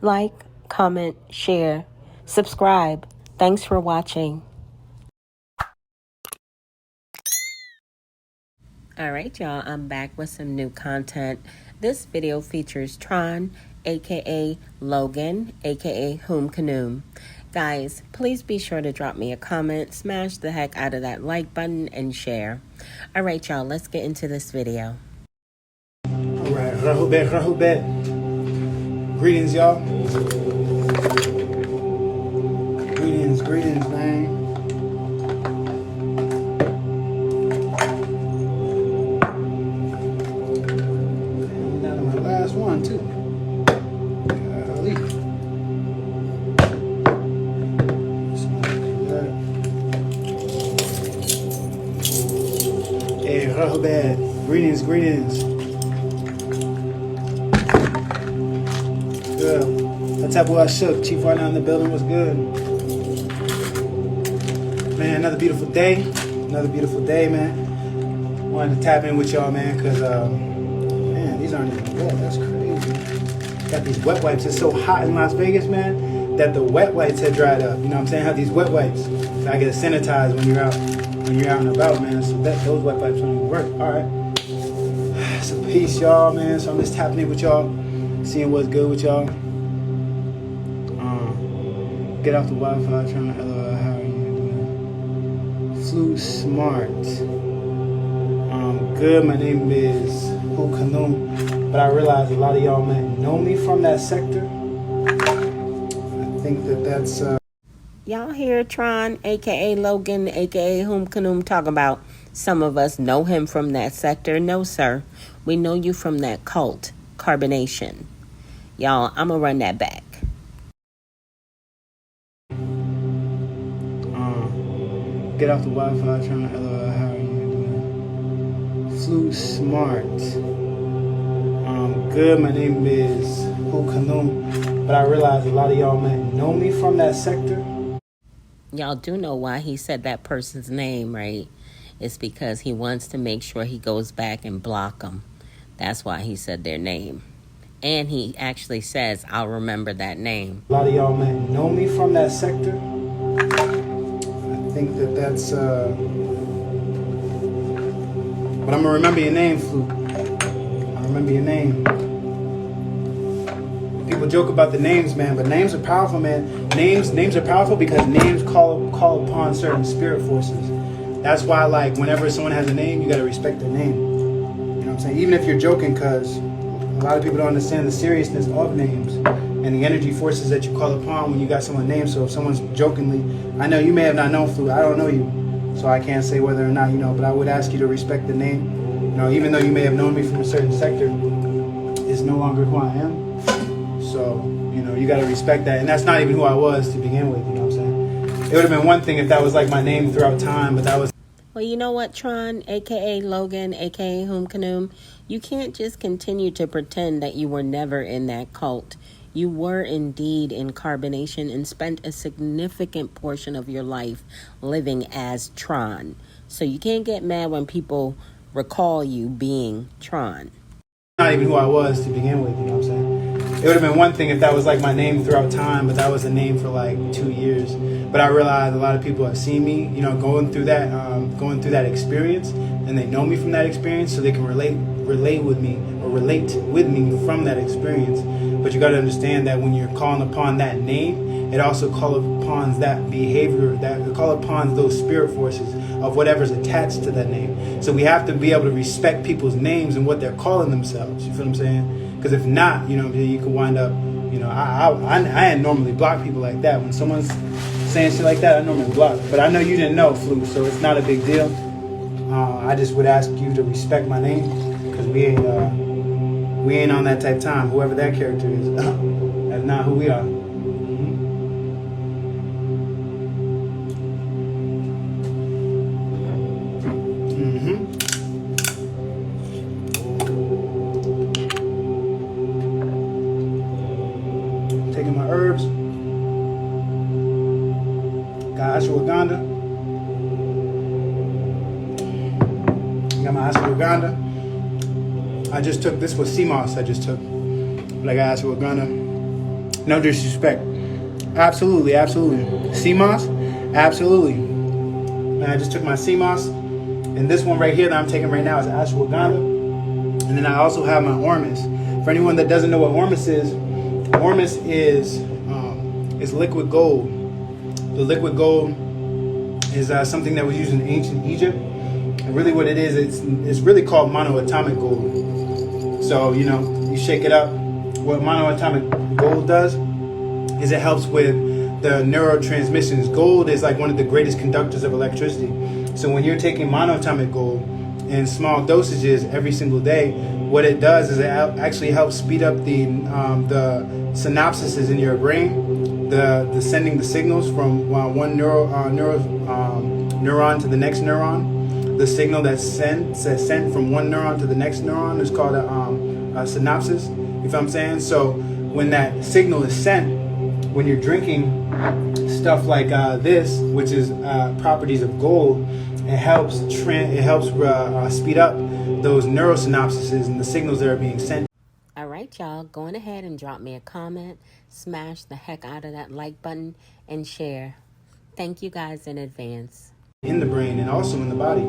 Like, comment, share, subscribe. Thanks for watching. Alright y'all, I'm back with some new content. This video features Tron, aka Logan, aka Whom Canoom. Guys, please be sure to drop me a comment, smash the heck out of that like button, and share. Alright y'all, let's get into this video. Alright, rahubet. Greetings y'all. Greetings, man. One too. Golly. Hey, rahubad. Greetings. Good. What's up, boy? Shook. Chief right now in the building. What's good? Man, another beautiful day, man. Wanted to tap in with y'all, man, because man, these aren't even wet. That's crazy. Got these wet wipes. It's so hot in Las Vegas, man, that the wet wipes had dried up. You know what I'm saying? I have these wet wipes. So I get sanitized when you're out and about, man. So those wet wipes don't even work. All right. So peace, y'all, man. So I'm just tapping in with y'all, seeing what's good with y'all. Get off the Wi-Fi, trying to LOL. How are you doing? Flu Smart. Good. My name is Kanum, but I realize a lot of y'all might know me from that sector. I think that's Y'all hear Tron, aka Logan, aka Whom Canoom, talking about some of us know him from that sector? No, sir. We know you from that cult, carbonation. Y'all, I'm gonna run that back. Get off the Wi-Fi, trying to LOL. How are you doing? Flu Smart. Good. My name is Kanum, but I realize a lot of y'all might know me from that sector. Y'all do know why he said that person's name, right? It's because he wants to make sure he goes back and block them. That's why he said their name. And he actually says, I'll remember that name. A lot of y'all might know me from that sector. I think that's but I'm gonna remember your name, Flu. I remember your name. People joke about the names, man, but names are powerful, man. Names are powerful because names call upon certain spirit forces. That's why, like, whenever someone has a name, you gotta respect their name. You know what I'm saying? Even if you're joking, because a lot of people don't understand the seriousness of names and the energy forces that you call upon when you got someone's name. So if someone's jokingly, I know you may have not known Flu, I don't know you, so I can't say whether or not you know, but I would ask you to respect the name. You know, even though you may have known me from a certain sector, it's no longer who I am. So, you know, you got to respect that. And that's not even who I was to begin with, you know what I'm saying? It would have been one thing if that was like my name throughout time, but that was... Well, you know what, Tron, aka Logan, aka Whom Canoom, you can't just continue to pretend that you were never in that cult. You were indeed in carbonation and spent a significant portion of your life living as Tron. So you can't get mad when people recall you being Tron. Not even who I was to begin with, you know what I'm saying? It would have been one thing if that was like my name throughout time, but that was a name for like 2 years. But I realized a lot of people have seen me, you know, going through that experience, and they know me from that experience, so they can relate with me from that experience. But you got to understand that when you're calling upon that name, it also calls upon that behavior, that call upon those spirit forces of whatever's attached to that name. So we have to be able to respect people's names and what they're calling themselves. You feel what I'm saying? Because if not, you know, you could wind up, you know, I normally block people like that. When someone's saying shit like that, I normally block. But I know you didn't know, Flu, so it's not a big deal. I just would ask you to respect my name, because we ain't on that type of time. Whoever that character is, that's not who we are. Taking my herbs. Got ashwagandha. Got my ashwagandha. I just took, this was sea moss I just took. But I got ashwagandha. No disrespect. Absolutely, absolutely. Sea moss? Absolutely. And I just took my sea moss, and this one right here that I'm taking right now is ashwagandha. And then I also have my ormus. For anyone that doesn't know what ormus is liquid gold. The liquid gold is something that was used in ancient Egypt. And really what it is, it's really called monoatomic gold. So, you know, you shake it up. What monoatomic gold does is it helps with the neurotransmissions. Gold is like one of the greatest conductors of electricity. So when you're taking monoatomic gold in small dosages every single day, what it does is it actually helps speed up the synapses in your brain, the sending the signals from one neuron to the next neuron. The signal that's sent from one neuron to the next neuron is called a synapses. You know what I'm saying? So when that signal is sent, when you're drinking stuff like this, which is properties of gold, it helps speed up those neurosynapses and the signals that are being sent. All right, y'all, going ahead and drop me a comment, smash the heck out of that like button, and share. Thank you guys in advance. In the brain and also in the body,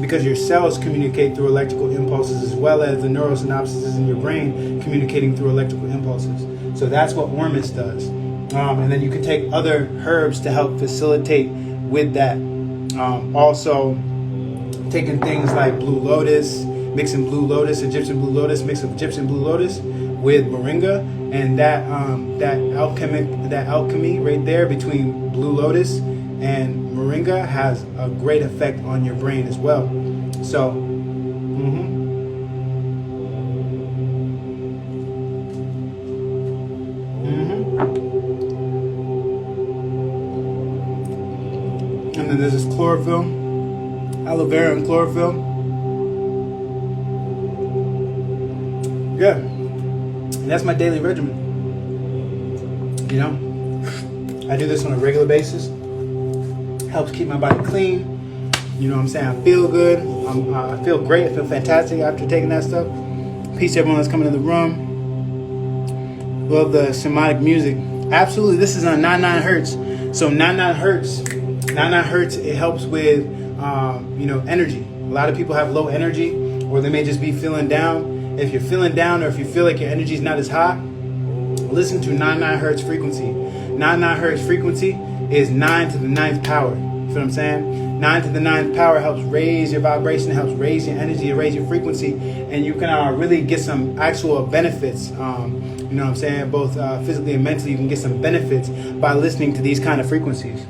because your cells communicate through electrical impulses as well as the neurosynapses in your brain communicating through electrical impulses. So that's what ormus does. And then you can take other herbs to help facilitate with that. Also, taking things like blue lotus, mixing blue lotus, Egyptian blue lotus, mix of Egyptian blue lotus with moringa, and that alchemy right there between blue lotus and moringa has a great effect on your brain as well. So, and then there's this chlorophyll, aloe vera and chlorophyll. Yeah, and that's my daily regimen. You know, I do this on a regular basis. Helps keep my body clean. You know what I'm saying? I feel good. I feel great. I feel fantastic after taking that stuff. Peace to everyone that's coming in the room. Love the shamanic music. Absolutely. This is on 99 hertz. So 99 hertz, it helps with, energy. A lot of people have low energy, or they may just be feeling down. If you're feeling down, or if you feel like your energy is not as high, listen to 99 hertz frequency. 99 hertz frequency is 9 to the 9th power. You feel what I'm saying? 9 to the 9th power helps raise your vibration, helps raise your energy, raise your frequency, and you can really get some actual benefits. You know what I'm saying? Both physically and mentally, you can get some benefits by listening to these kind of frequencies.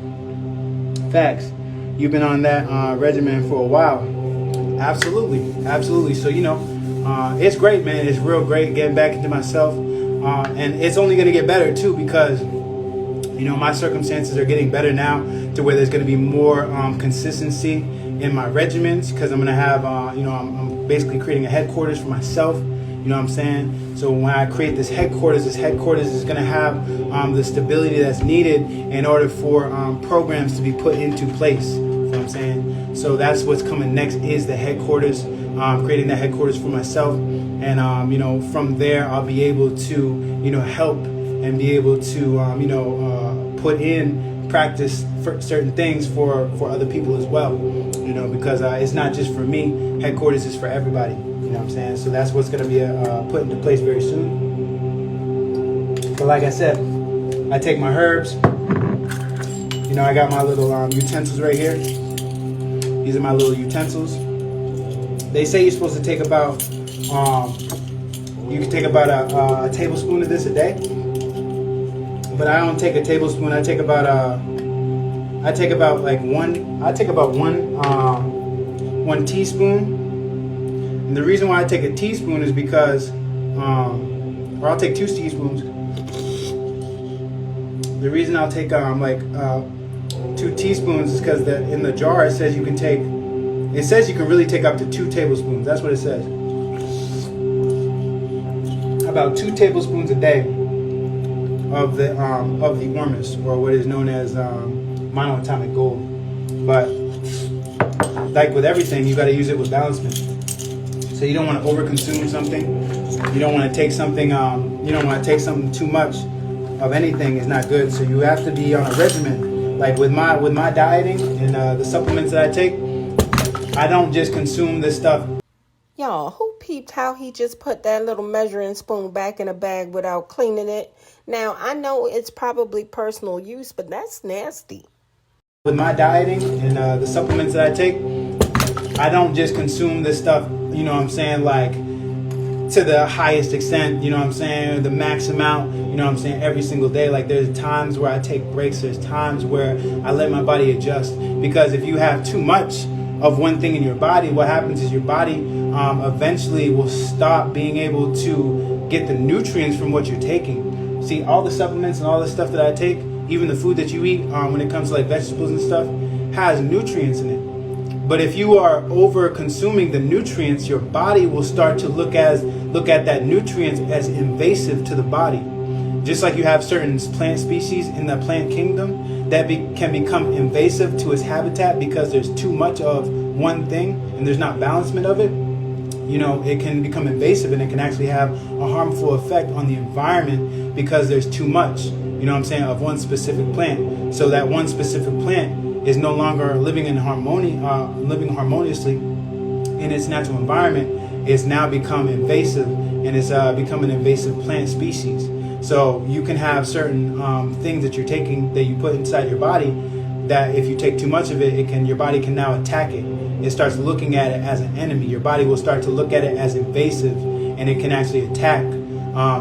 Facts. You've been on that regimen for a while. Absolutely, absolutely. So it's great, man. It's real great getting back into myself, and it's only going to get better too because. My circumstances are getting better now to where there's going to be more consistency in my regimens because I'm going to have, I'm basically creating a headquarters for myself. You know what I'm saying? So when I create this headquarters is going to have the stability that's needed in order for programs to be put into place. You know what I'm saying? So that's what's coming next is the headquarters, creating that headquarters for myself. And, from there, I'll be able to, help and be able to, put in practice for certain things for other people as well, because it's not just for me. Headquarters is for everybody. You know what I'm saying? So that's what's going to be put into place very soon. But like I said, I take my herbs. I got my little utensils right here. These are my little utensils. They say you're supposed to take about, you can take about a tablespoon of this a day. But I don't take a tablespoon. I take about one teaspoon. And the reason why I take a teaspoon is because, or I'll take 2 teaspoons. The reason I'll take 2 teaspoons is because in the jar it says you can really take up to 2 tablespoons. That's what it says. About 2 tablespoons a day of the ormus, or what is known as monoatomic gold. But like with everything, you got to use it with balancement. So you don't want to overconsume something. You don't want to take something. You don't want to take something too much of anything is not good. So you have to be on a regimen. Like with my dieting and the supplements that I take, I don't just consume this stuff. Y'all, who peeped how he just put that little measuring spoon back in a bag without cleaning it? Now, I know it's probably personal use, but that's nasty. With my dieting and the supplements that I take, I don't just consume this stuff, you know what I'm saying, like to the highest extent, you know what I'm saying, the max amount, you know what I'm saying, every single day. Like there's times where I take breaks, there's times where I let my body adjust. Because if you have too much of one thing in your body, what happens is your body eventually will stop being able to get the nutrients from what you're taking. See, all the supplements and all the stuff that I take, even the food that you eat, when it comes to like vegetables and stuff, has nutrients in it. But if you are over consuming the nutrients, your body will start to look at that nutrients as invasive to the body. Just like you have certain plant species in the plant kingdom that can become invasive to its habitat because there's too much of one thing and there's not balancement of it. You know, it can become invasive and it can actually have a harmful effect on the environment because there's too much, you know what I'm saying, of one specific plant. So that one specific plant is no longer living in living harmoniously in its natural environment. It's now become invasive, and it's become an invasive plant species. So you can have certain things that you're taking that you put inside your body that if you take too much of it, your body can now attack it. It starts looking at it as an enemy. Your body will start to look at it as invasive, and it can actually attack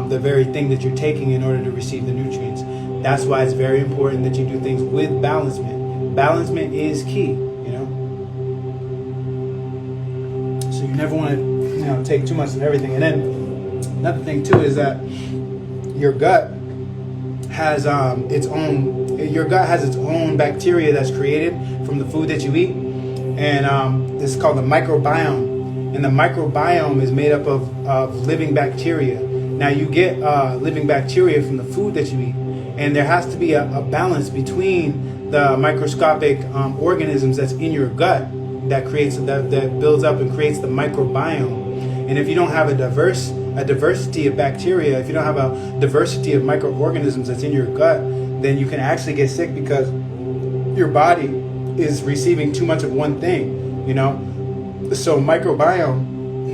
the very thing that you're taking in order to receive the nutrients. That's why it's very important that you do things with balancement. Balancement is key, you know. So you never want to, take too much of everything. And then another thing too is that your gut has its own bacteria that's created from the food that you eat, and this is called the microbiome. And the microbiome is made up of living bacteria. Now you get living bacteria from the food that you eat, and there has to be a balance between the microscopic organisms that's in your gut that builds up and creates the microbiome. And if you don't have a diversity of bacteria, if you don't have a diversity of microorganisms that's in your gut, then you can actually get sick because your body is receiving too much of one thing, you know. So your microbiome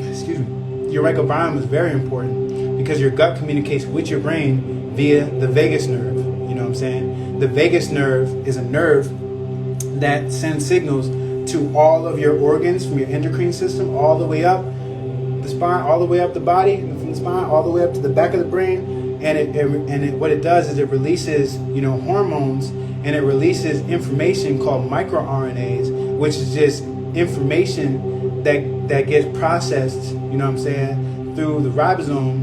is very important because your gut communicates with your brain via the vagus nerve. You know what I'm saying? The vagus nerve is a nerve that sends signals to all of your organs from your endocrine system all the way up the spine, all the way up the body, and from the spine all the way up to the back of the brain. And what it does is it releases, hormones, and it releases information called microRNAs, which is just information that gets processed, you know what I'm saying, through the ribosome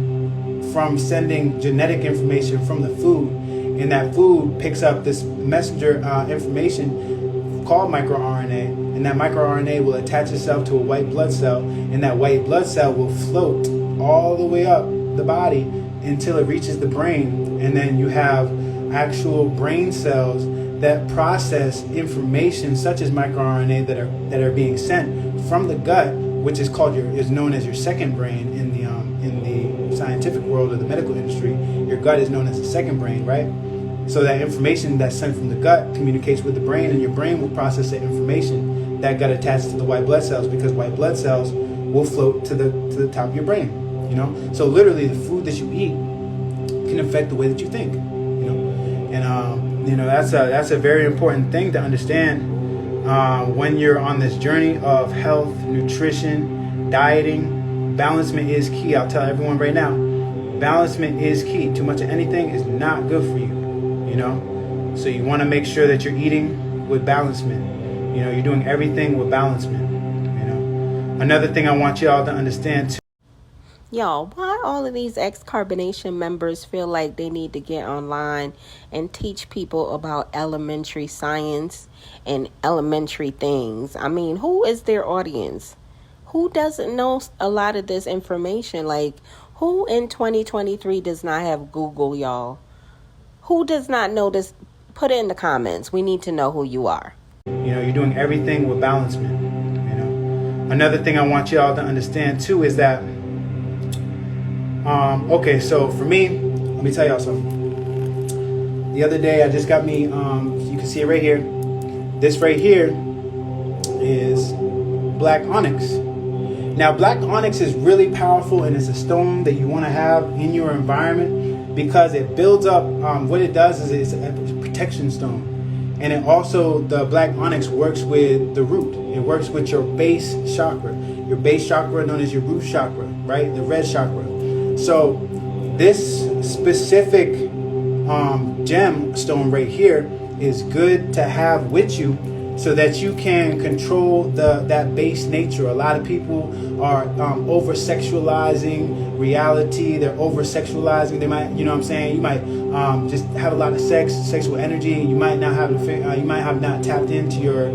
from sending genetic information from the food. And that food picks up this messenger information called microRNA, and that microRNA will attach itself to a white blood cell, and that white blood cell will float all the way up the body until it reaches the brain. And then you have actual brain cells that process information such as microRNA that are being sent from the gut, which is known as your second brain in the scientific world or the medical industry. Your gut is known as the second brain, right? So that information that's sent from the gut communicates with the brain, and your brain will process that information that got attached to the white blood cells, because white blood cells will float to the top of your brain. So literally the food that you eat can affect the way that you think. And that's a very important thing to understand when you're on this journey of health, nutrition, dieting. Balancement is key. I'll tell everyone right now, balancement is key. Too much of anything is not good for you. So you want to make sure that you're eating with balancement. You're doing everything with balancement. Another thing I want y'all to understand too. Y'all, why all of these ex-carbonation members feel like they need to get online and teach people about elementary science and elementary things? I mean, who is their audience? Who doesn't know a lot of this information? Like, who in 2023 does not have Google, y'all? Who does not know this? Put it in the comments. We need to know who you are. You're doing everything with balancement. Another thing I want y'all to understand too is that, okay, so for me, let me tell y'all something. The other day I just got me, you can see it right here. This right here is black onyx. Now, black onyx is really powerful, and it's a stone that you want to have in your environment because it builds up. What it does is it's a protection stone, and it also, the black onyx works with the root. It works with your base chakra known as your root chakra, right? The red chakra. So this specific gemstone right here is good to have with you, so that you can control that base nature. A lot of people are over sexualizing reality. They're over sexualizing. They might, you know what I'm saying, you might just have a lot of sexual energy. You might not have not tapped into your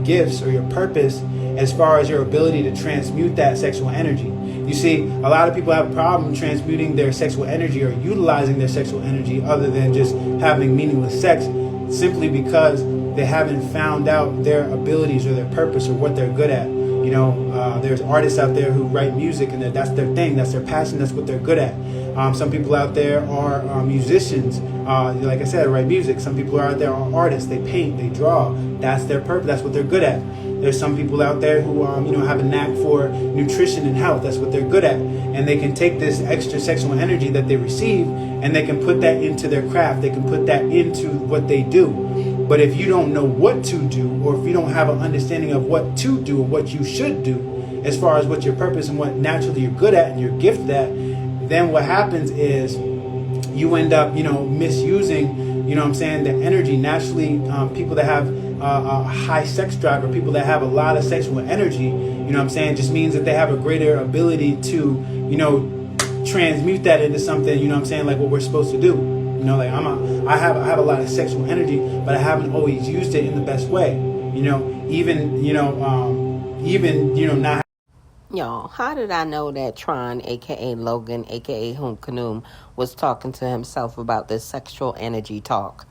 gifts or your purpose as far as your ability to transmute that sexual energy. You see, a lot of people have a problem transmuting their sexual energy or utilizing their sexual energy other than just having meaningless sex, simply because they haven't found out their abilities or their purpose or what they're good at. You know, there's artists out there who write music, and that's their thing, that's their passion, that's what they're good at. Some people out there are musicians, like I said, write music. Some people are out there are artists, they paint, they draw. That's their purpose, that's what they're good at. There's some people out there who have a knack for nutrition and health. That's what they're good at. And they can take this extra sexual energy that they receive, and they can put that into their craft. They can put that into what they do. But if you don't know what to do, or if you don't have an understanding of what to do or what you should do as far as what your purpose and what naturally you're good at and you're gifted at, then what happens is you end up, misusing, the energy. Naturally, people that have a high sex drive, or people that have a lot of sexual energy, just means that they have a greater ability to, transmute that into something, like what we're supposed to do. I have a lot of sexual energy, but I haven't always used it in the best way. Not. Y'all, how did I know that Tron, aka Logan, aka Hunkanum, was talking to himself about this sexual energy talk?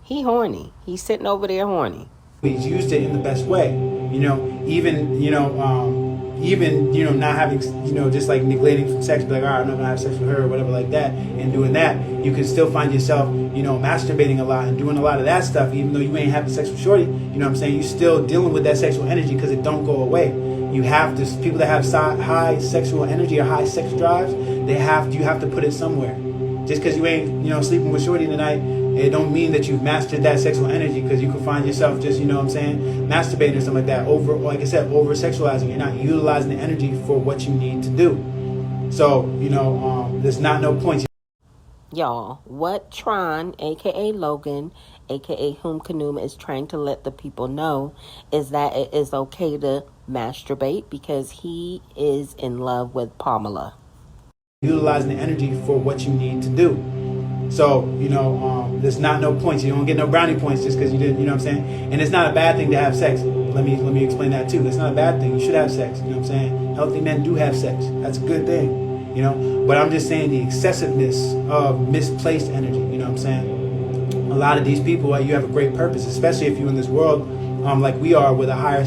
He horny. He's sitting over there horny. He's used it in the best way. Not having, just like neglecting from sex, be like, all right, I'm not gonna have sex with her or whatever like that, and doing that, you can still find yourself, masturbating a lot and doing a lot of that stuff, even though you ain't having sex with shorty, you're still dealing with that sexual energy because it don't go away. You have to, people that have high sexual energy or high sex drives, you have to put it somewhere. Just because you ain't, sleeping with shorty tonight, it don't mean that you've mastered that sexual energy, because you can find yourself just, masturbating or something like that, over sexualizing. You're not utilizing the energy for what you need to do. So, there's not no point. Y'all, what Tron, aka Logan, aka Hunkanum, is trying to let the people know is that it is okay to masturbate because he is in love with Pamela. Utilizing the energy for what you need to do. So, there's not no points. You don't get no brownie points just because you did, And it's not a bad thing to have sex. Let me explain that too. It's not a bad thing. You should have sex. Healthy men do have sex. That's a good thing. But I'm just saying the excessiveness of misplaced energy. A lot of these people, you have a great purpose, especially if you're in this world, like we are, with a higher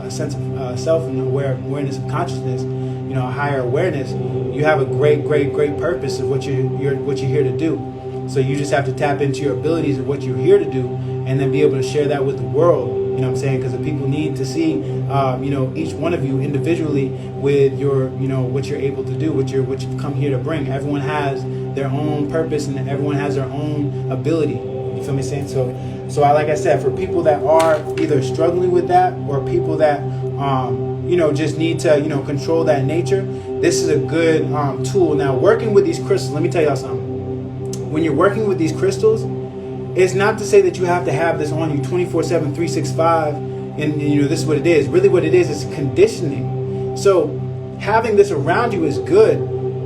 sense of self and awareness of consciousness. A higher awareness. You have a great purpose of what you're here to do. So you just have to tap into your abilities of what you're here to do, and then be able to share that with the world. Because the people need to see, each one of you individually with your, what you're able to do, what you've come here to bring. Everyone has their own purpose, and everyone has their own ability. You feel me saying? So like I said, for people that are either struggling with that, or people that, just need to, control that nature, this is a good tool. Now, working with these crystals, let me tell y'all something. When you're working with these crystals, it's not to say that you have to have this on you 24/7, 365, and this is what it is. Really what it is conditioning. So having this around you is good.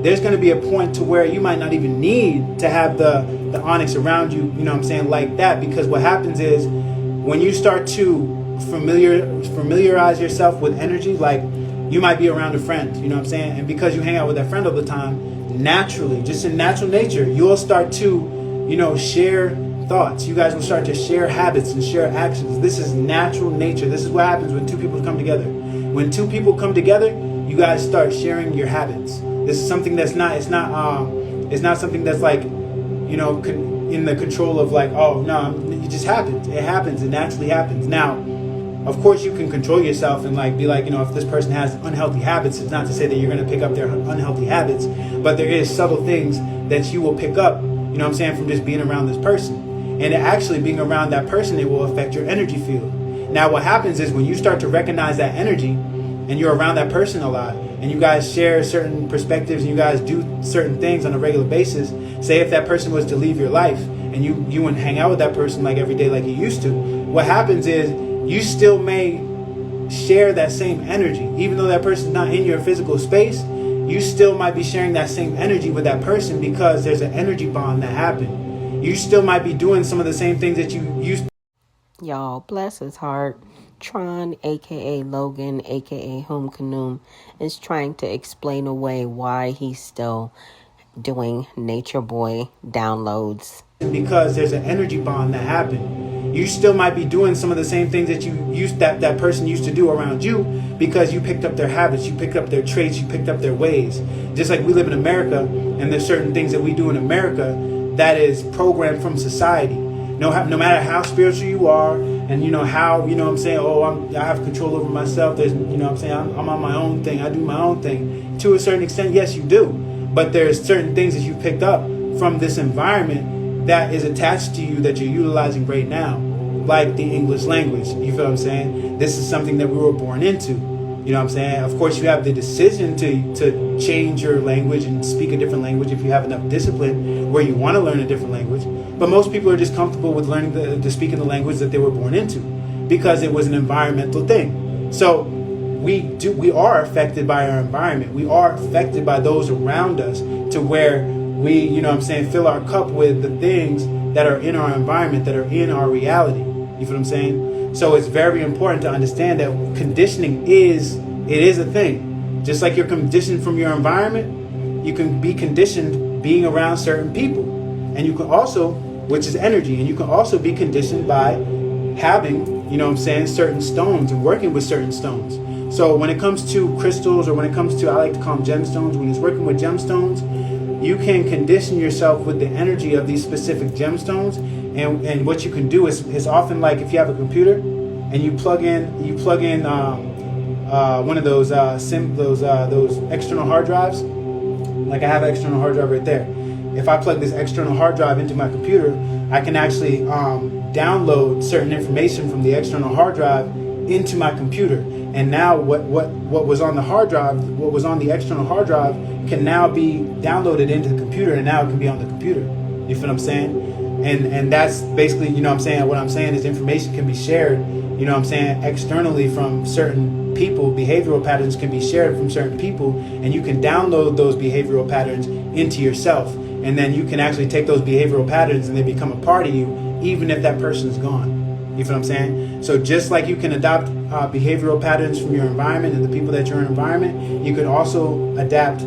There's going to be a point to where you might not even need to have the onyx around you, like that, because what happens is when you start to familiarize yourself with energy, like you might be around a friend, and because you hang out with that friend all the time, naturally, just in natural nature, you'll start to, share thoughts. You guys will start to share habits and share actions. This is natural nature. This is what happens when two people come together. When two people come together, you guys start sharing your habits. This is something that's not, it's not something that's like in the control of like, oh no, it just happens. It happens. It naturally happens. Now, of course, you can control yourself and like be like, if this person has unhealthy habits, it's not to say that you're going to pick up their unhealthy habits, but there is subtle things that you will pick up, from just being around this person. And actually being around that person, it will affect your energy field. Now, what happens is when you start to recognize that energy and you're around that person a lot and you guys share certain perspectives and you guys do certain things on a regular basis, say if that person was to leave your life and you wouldn't hang out with that person like every day like you used to, what happens is you still may share that same energy. Even though that person's not in your physical space, you still might be sharing that same energy with that person because there's an energy bond that happened. You still might be doing some of the same things that you used to. Y'all, bless his heart. Tron, a.k.a. Logan, a.k.a. Home Canoom, is trying to explain away why he's still doing Nature Boy downloads. Because there's an energy bond that happened. You still might be doing some of the same things that that person used to do around you because you picked up their habits, you picked up their traits, you picked up their ways. Just like we live in America, and there's certain things that we do in America that is programmed from society. No matter how spiritual you are, and how I have control over myself. There's I'm on my own thing. I do my own thing to a certain extent. Yes, you do, but there's certain things that you picked up from this environment that is attached to you that you're utilizing right now, like the English language. You feel what I'm saying? This is something that we were born into. You know what I'm saying? Of course, you have the decision to change your language and speak a different language if you have enough discipline where you want to learn a different language. But most people are just comfortable with learning to speak in the language that they were born into because it was an environmental thing. So we are affected by our environment. We are affected by those around us to where we, fill our cup with the things that are in our environment, that are in our reality. You feel what I'm saying? So it's very important to understand that conditioning is a thing. Just like you're conditioned from your environment, you can be conditioned being around certain people. And you can also, which is energy, and you can also be conditioned by having, certain stones and working with certain stones. So when it comes to crystals, or when it comes to, I like to call them gemstones, when it's working with gemstones, you can condition yourself with the energy of these specific gemstones. And what you can do is often like if you have a computer and you plug in one of those external hard drives. Like I have an external hard drive right there. If I plug this external hard drive into my computer, I can actually download certain information from the external hard drive into my computer. And now what was on the hard drive, what was on the external hard drive can now be downloaded into the computer, and now it can be on the computer. You feel what I'm saying? And that's basically, what I'm saying is information can be shared, externally from certain people. Behavioral patterns can be shared from certain people, and you can download those behavioral patterns into yourself. And then you can actually take those behavioral patterns and they become a part of you, even if that person's gone. You feel what I'm saying? So just like you can adopt behavioral patterns from your environment and the people that you're in environment, you can also adapt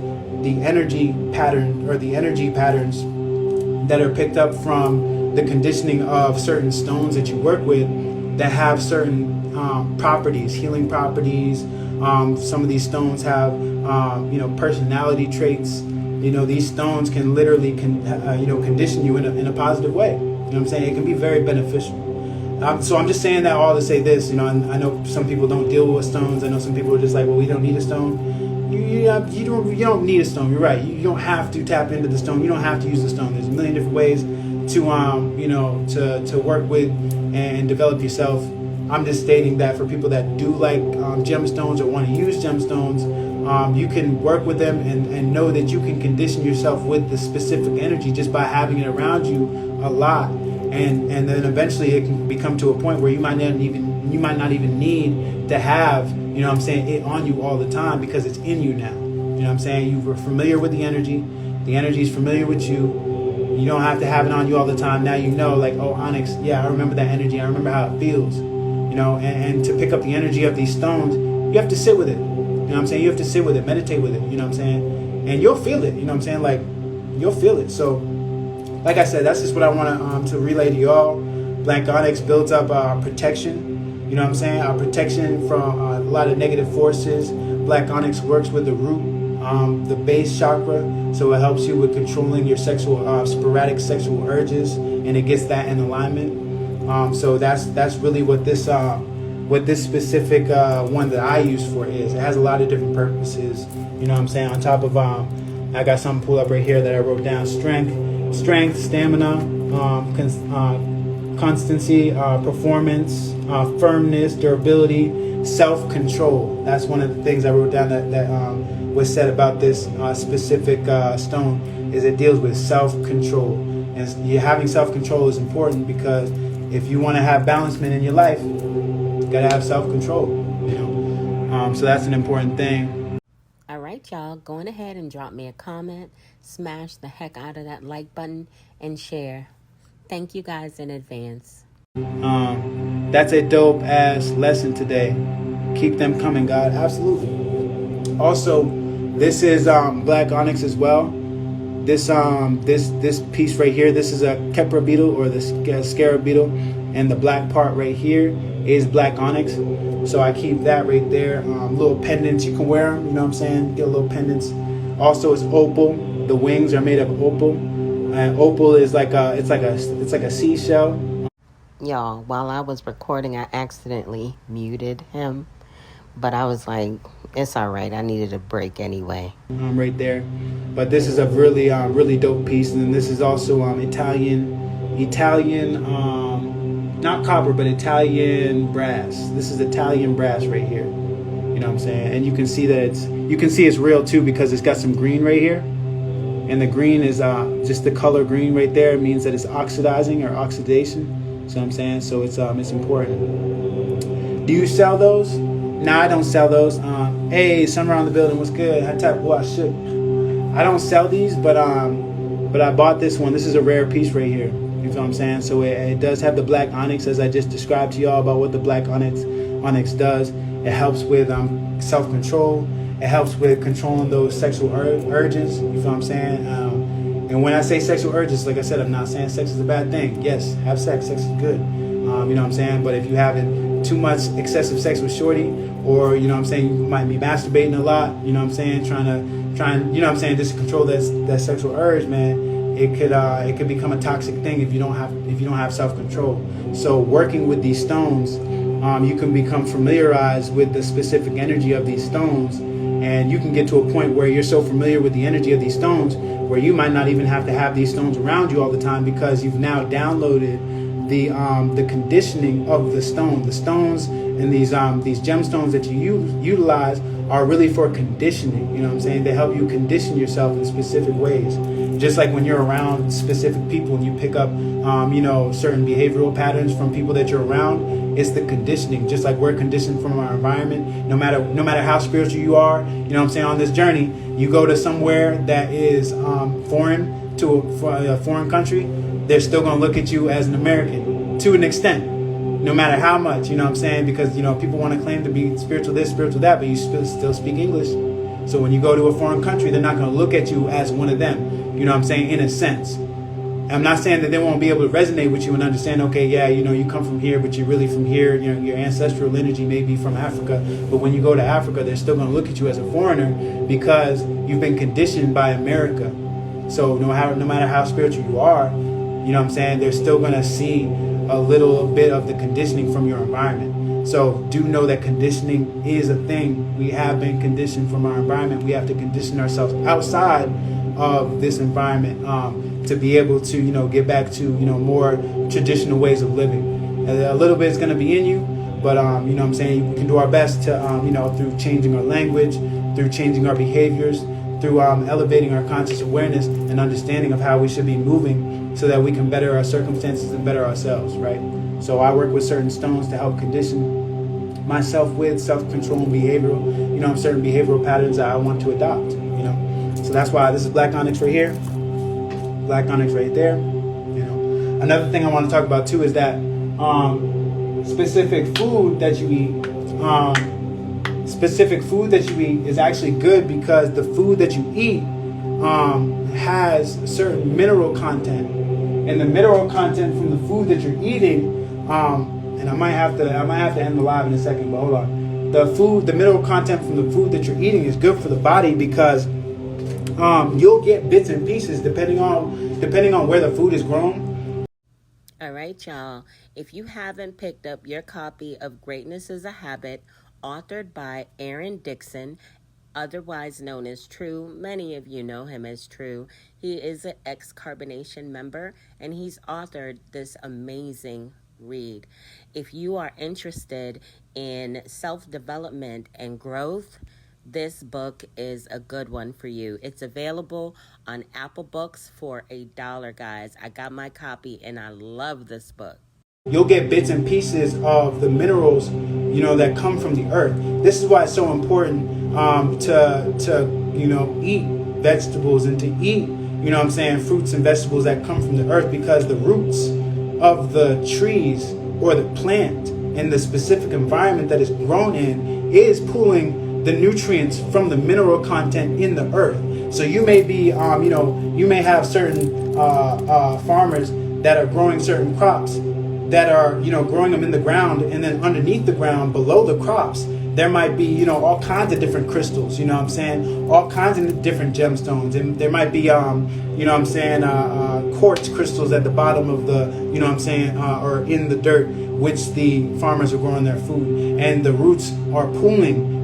the energy pattern or the energy patterns that are picked up from the conditioning of certain stones that you work with that have certain properties, healing properties. Some of these stones have, personality traits. These stones can literally condition you in a positive way. You know what I'm saying? It can be very beneficial. So I'm just saying that all to say this. I know some people don't deal with stones. I know some people are just like, well, we don't need a stone. You don't need a stone. You're right. You don't have to tap into the stone. You don't have to use the stone. There's a million different ways to work with and develop yourself. I'm just stating that for people that do like gemstones or want to use gemstones, you can work with them and know that you can condition yourself with the specific energy just by having it around you a lot. And then eventually it can become to a point where you might not even need to have, it on you all the time because it's in you now. You were familiar with the energy is familiar with you. You don't have to have it on you all the time. Now like, oh, Onyx, yeah, I remember that energy. I remember how it feels. And to pick up the energy of these stones, you have to sit with it. You have to sit with it, meditate with it, and you'll feel it, like you'll feel it. So like I said, that's just what I want to relay to y'all. Black Onyx builds up our protection, our protection from a lot of negative forces. Black Onyx works with the root the base chakra. So it helps you with controlling your sexual sporadic sexual urges, and it gets that in alignment. So that's really what this specific one that I use for is. It has a lot of different purposes. You know what I'm saying? On top of I got something pulled up right here that I wrote down: strength, stamina, constancy, performance, firmness, durability, self-control. That's one of the things I wrote down that was said about this specific stone, is it deals with self-control. And having self-control is important, because if you want to have balancement in your life, you got to have self-control. So that's an important thing. All right, y'all, going ahead and drop me a comment, smash the heck out of that like button, and share. Thank you guys in advance. That's a dope ass lesson today. Keep them coming, God. Absolutely. Also, this is black onyx as well. This piece right here, this is a Kepra beetle, or the scarab beetle, and the black part right here is black onyx. So I keep that right there. Little pendants, you can wear them. You know what I'm saying? Get little pendants. Also, it's opal. The wings are made of opal, and opal is like a seashell. Y'all, while I was recording, I accidentally muted him, but I was like, it's all right. I needed a break anyway. Right there. But this is a really really dope piece, and then this is also Italian, not copper, but Italian brass. This is Italian brass right here. You know what I'm saying? And you can see that it's real too, because it's got some green right here, and the green is just the color green right there. It means that it's oxidizing or oxidation. So I'm saying, so it's important. Do you sell those? Nah, I don't sell those. Hey, Summer on the building, what's good? I type, well, I should. I don't sell these, but I bought this one. This is a rare piece right here. You feel what I'm saying? So it does have the black onyx, as I just described to y'all about what the black onyx does. It helps with self-control. It helps with controlling those sexual urges. You feel what I'm saying? And when I say sexual urges, like I said, I'm not saying sex is a bad thing. Yes, have sex. Sex is good. You know what I'm saying? But if you having too much excessive sex with shorty, or, you know what I'm saying, you might be masturbating a lot, you know what I'm saying, trying, you know what I'm saying, just to control that sexual urge, man, it could become a toxic thing if you don't have self-control. So working with these stones, you can become familiarized with the specific energy of these stones, and you can get to a point where you're so familiar with the energy of these stones where you might not even have to have these stones around you all the time, because you've now downloaded the conditioning of the stone. The stones and these gemstones that you utilize are really for conditioning. You know what I'm saying? They help you condition yourself in specific ways. Just like when you're around specific people and you pick up certain behavioral patterns from people that you're around, it's the conditioning. Just like we're conditioned from our environment, no matter how spiritual you are, you know what I'm saying, on this journey, you go to somewhere that is foreign to a foreign country, they're still going to look at you as an American to an extent, no matter how much, you know what I'm saying, because people want to claim to be spiritual this, spiritual that, but you still speak English. So when you go to a foreign country, they're not going to look at you as one of them, you know what I'm saying, in a sense. I'm not saying that they won't be able to resonate with you and understand, okay, yeah, you come from here, but you're really from here. Your ancestral lineage may be from Africa. But when you go to Africa, they're still going to look at you as a foreigner, because you've been conditioned by America. So no matter how spiritual you are, you know what I'm saying, they're still going to see a little bit of the conditioning from your environment. So do know that conditioning is a thing. We have been conditioned from our environment. We have to condition ourselves outside of this environment to be able to, get back to, more traditional ways of living. A little bit is going to be in you, but, you know what I'm saying, we can do our best to, through changing our language, through changing our behaviors, through elevating our conscious awareness and understanding of how we should be moving so that we can better our circumstances and better ourselves, right? So I work with certain stones to help condition myself with self-control and behavioral, certain behavioral patterns that I want to adopt, So that's why this is black onyx right here, black onyx right there, Another thing I want to talk about too is that specific food that you eat is actually good, because the food that you eat has certain mineral content, and the mineral content from the food that you're eating, and I might have to end the live in a second, but hold on. The mineral content from the food that you're eating is good for the body, because you'll get bits and pieces depending on where the food is grown. All right, y'all. If you haven't picked up your copy of Greatness is a Habit, authored by Aaron Dixon, otherwise known as True, many of you know him as True. He is an ex-carbonation member, and he's authored this amazing read. If you are interested in self-development and growth, this book is a good one for you. It's available on Apple Books for $1, guys. I got my copy and I love this book. You'll get bits and pieces of the minerals, that come from the earth. This is why it's so important to eat vegetables and to eat, fruits and vegetables that come from the earth, because the roots of the trees or the plant in the specific environment that it's grown in is pulling the nutrients from the mineral content in the earth. So you may be, you may have certain farmers that are growing certain crops that are, growing them in the ground, and then underneath the ground below the crops, there might be, all kinds of different crystals, all kinds of different gemstones. And there might be, quartz crystals at the bottom of the, or in the dirt, which the farmers are growing their food. And the roots are pulling,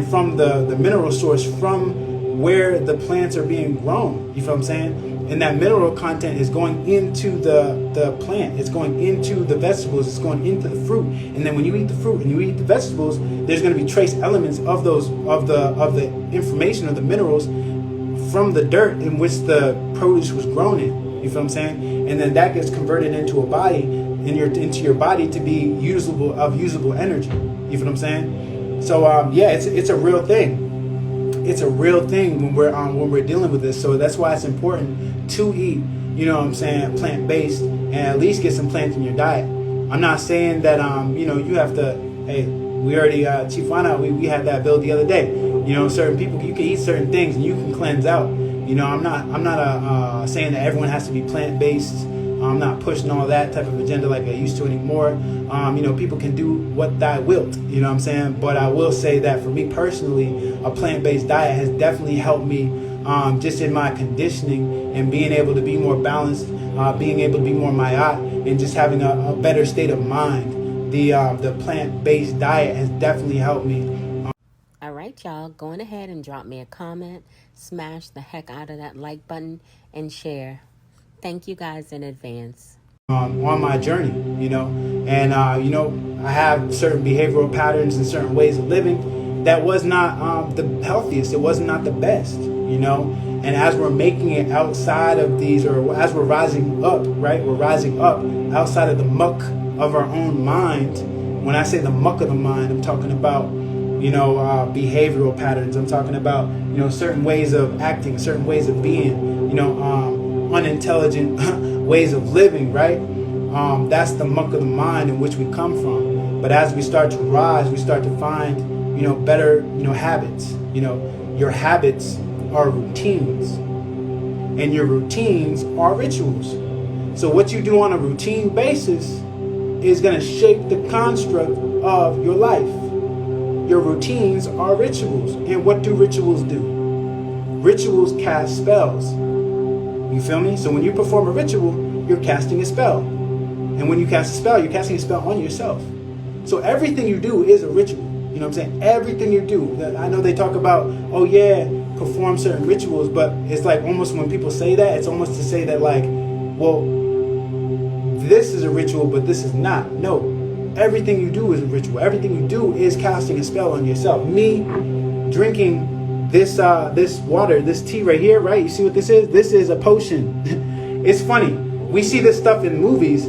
from the mineral source from where the plants are being grown. You feel what I'm saying? And that mineral content is going into the plant. It's going into the vegetables. It's going into the fruit. And then when you eat the fruit and you eat the vegetables, there's going to be trace elements of those of the information of the minerals from the dirt in which the produce was grown in. You feel what I'm saying? And then that gets converted into a body, into your body to be usable energy. You feel what I'm saying? So it's a real thing. It's a real thing when we're dealing with this. So that's why it's important to eat, plant-based, and at least get some plants in your diet. I'm not saying that you have to. Hey, we already Chief Juana, we had that bill the other day. Certain people, you can eat certain things and you can cleanse out. I'm not saying that everyone has to be plant-based. I'm not pushing all that type of agenda like I used to anymore. People can do what thou wilt, But I will say that for me personally, a plant-based diet has definitely helped me just in my conditioning and being able to be more balanced, being able to be more mayat, and just having a better state of mind. The plant-based diet has definitely helped me. All right, y'all, going ahead and drop me a comment, smash the heck out of that like button, and share. Thank you guys in advance. On my journey, and I have certain behavioral patterns and certain ways of living that was not the healthiest. It was not the best, And as we're making it outside of these, or as we're rising up, right? We're rising up outside of the muck of our own mind. When I say the muck of the mind, I'm talking about, behavioral patterns. I'm talking about, certain ways of acting, certain ways of being, unintelligent ways of living, right? That's the muck of the mind in which we come from. But as we start to rise, we start to find, better, habits. Your habits are routines, and your routines are rituals. So what you do on a routine basis is going to shape the construct of your life. Your routines are rituals. And what do rituals do? Rituals cast spells. You feel me? So when you perform a ritual, you're casting a spell. And when you cast a spell, you're casting a spell on yourself. So everything you do is a ritual. You know what I'm saying? Everything you do. I know they talk about, perform certain rituals, but it's like almost when people say that, it's almost to say that like, well, this is a ritual, but this is not. No, everything you do is a ritual. Everything you do is casting a spell on yourself. Me drinking this water, this tea right here, right? You see what this is? This is a potion. It's funny. We see this stuff in movies,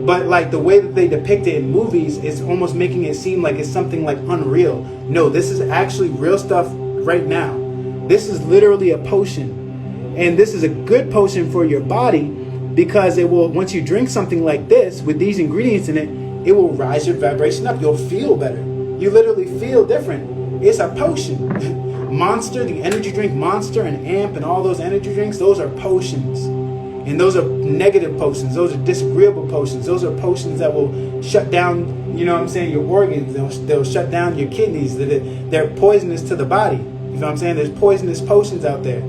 but like the way that they depict it in movies is almost making it seem like it's something like unreal. No, this is actually real stuff right now. This is literally a potion. And this is a good potion for your body because it will, once you drink something like this with these ingredients in it, it will rise your vibration up. You'll feel better. You literally feel different. It's a potion. Monster, the energy drink Monster and Amp and all those energy drinks, those are potions. And those are negative potions. Those are disagreeable potions. Those are potions that will shut down, your organs. They'll shut down your kidneys. They're poisonous to the body. You know what I'm saying? There's poisonous potions out there.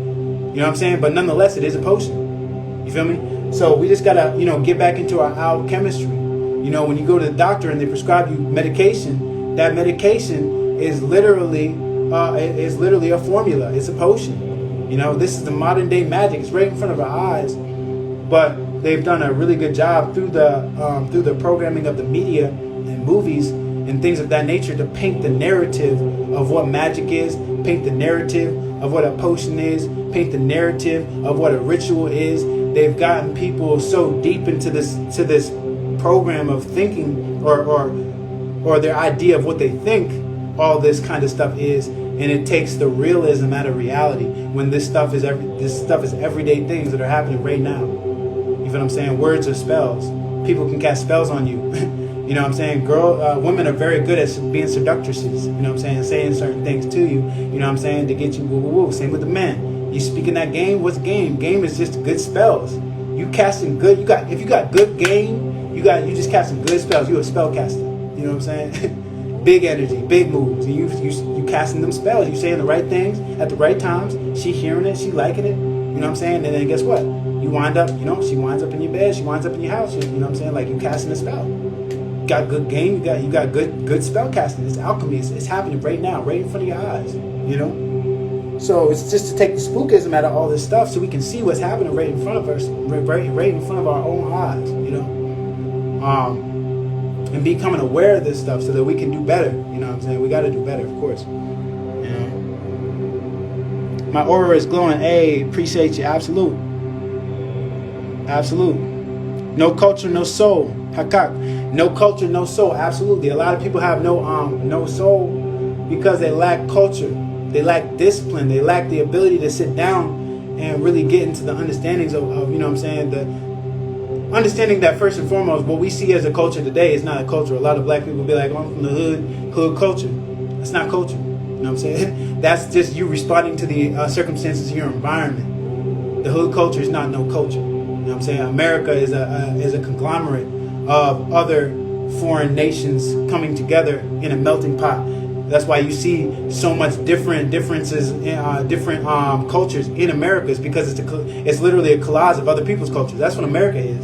You know what I'm saying? But nonetheless, it is a potion. You feel me? So we just gotta, get back into our alchemistry. When you go to the doctor and they prescribe you medication, that medication is literally a formula. It's a potion. This is the modern day magic. It's right in front of our eyes. But they've done a really good job through the programming of the media and movies and things of that nature to paint the narrative of what magic is, paint the narrative of what a potion is, paint the narrative of what a ritual is. They've gotten people so deep into this program of thinking or their idea of what they think all this kind of stuff is, and it takes the realism out of reality when this stuff is everyday things that are happening right now. You feel what I'm saying? Words are spells. People can cast spells on you. You know what I'm saying? Women are very good at being seductresses. You know what I'm saying? Saying certain things to you. You know what I'm saying? To get you woo woo woo. Same with the men. You speaking that game? What's game? Game is just good spells. You casting good. If you got good game, you just casting good spells. You a spell caster. You know what I'm saying? Big energy, big moves. And you casting them spells. You saying the right things at the right times. She hearing it. She liking it. You know what I'm saying? And then guess what? You wind up. She winds up in your bed. She winds up in your house. You know what I'm saying? Like you casting a spell. You got good game. You got good spell casting. It's alchemy. It's happening right now, right in front of your eyes. So it's just to take the spookism out of all this stuff, so we can see what's happening right in front of us, right in front of our own eyes. And becoming aware of this stuff so that we can do better. You know what I'm saying? We got to do better, of course. My aura is glowing. Hey, appreciate you. Absolute. No culture, no soul. Hakak. No culture, no soul. Absolutely. A lot of people have no soul because they lack culture. They lack discipline. They lack the ability to sit down and really get into the understandings of you know what I'm saying, the understanding that first and foremost, what we see as a culture today is not a culture. A lot of black people be like, I'm from the hood culture. That's not culture. You know what I'm saying? That's just you responding to the circumstances of your environment. The hood culture is not no culture. You know what I'm saying? America is a conglomerate of other foreign nations coming together in a melting pot. That's why you see so much differences in different cultures in America, is because it's literally a collage of other people's cultures. That's what America is.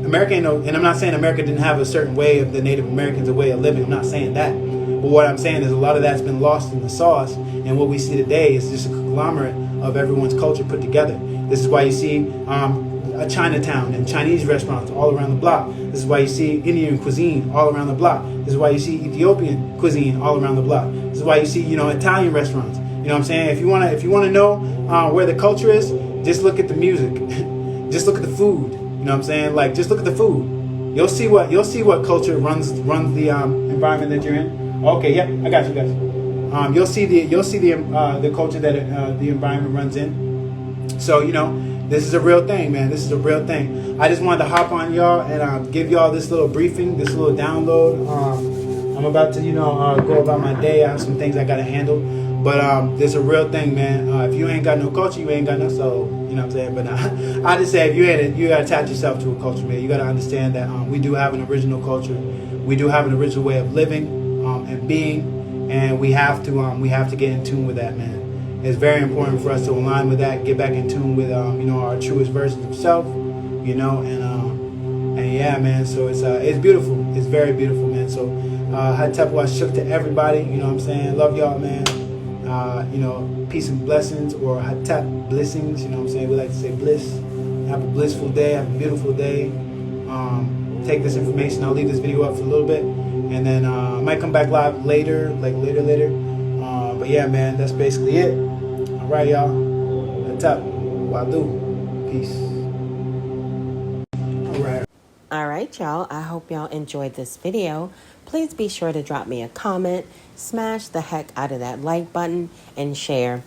America ain't no, and I'm not saying America didn't have a certain way of the Native Americans, a way of living. I'm not saying that. But what I'm saying is a lot of that's been lost in the sauce, and what we see today is just a conglomerate of everyone's culture put together. This is why you see a Chinatown and Chinese restaurants all around the block. This is why you see Indian cuisine all around the block. This is why you see Ethiopian cuisine all around the block. This is why you see, Italian restaurants. You know what I'm saying? If you wanna know where the culture is, just look at the music. Just look at the food. You know what I'm saying? Like, just look at the food. You'll see what culture runs the environment that you're in. Okay, yep, I got you guys. You'll see the culture that the environment runs in. So this is a real thing, man. This is a real thing. I just wanted to hop on y'all and give y'all this little briefing, this little download. I'm about to go about my day. I have some things I gotta handle, but this is a real thing, man. If you ain't got no culture, you ain't got no soul. You know what I'm saying? But I just say, if you ain't, you gotta attach yourself to a culture, man. You gotta understand that we do have an original culture. We do have an original way of living and being, and we have to get in tune with that, man. It's very important for us to align with that, get back in tune with our truest versions of self, and yeah, man. So it's beautiful. It's very beautiful, man. So Hatep shook to everybody. You know what I'm saying? Love y'all, man. Peace and blessings, or Hatep blessings. You know what I'm saying? We like to say bliss. Have a blissful day. Have a beautiful day. Take this information. I'll leave this video up for a little bit, and then I might come back live later, later. But yeah, man, that's basically it. All right, y'all. Hatep. Wadu. Peace. All right, y'all. I hope y'all enjoyed this video. Please be sure to drop me a comment, smash the heck out of that like button, and share.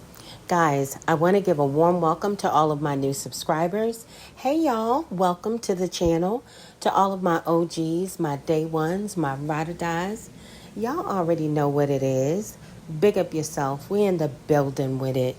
Guys, I want to give a warm welcome to all of my new subscribers. Hey, y'all. Welcome to the channel. To all of my OGs, my day ones, my ride or dies. Y'all already know what it is. Big up yourself. We in the building with it.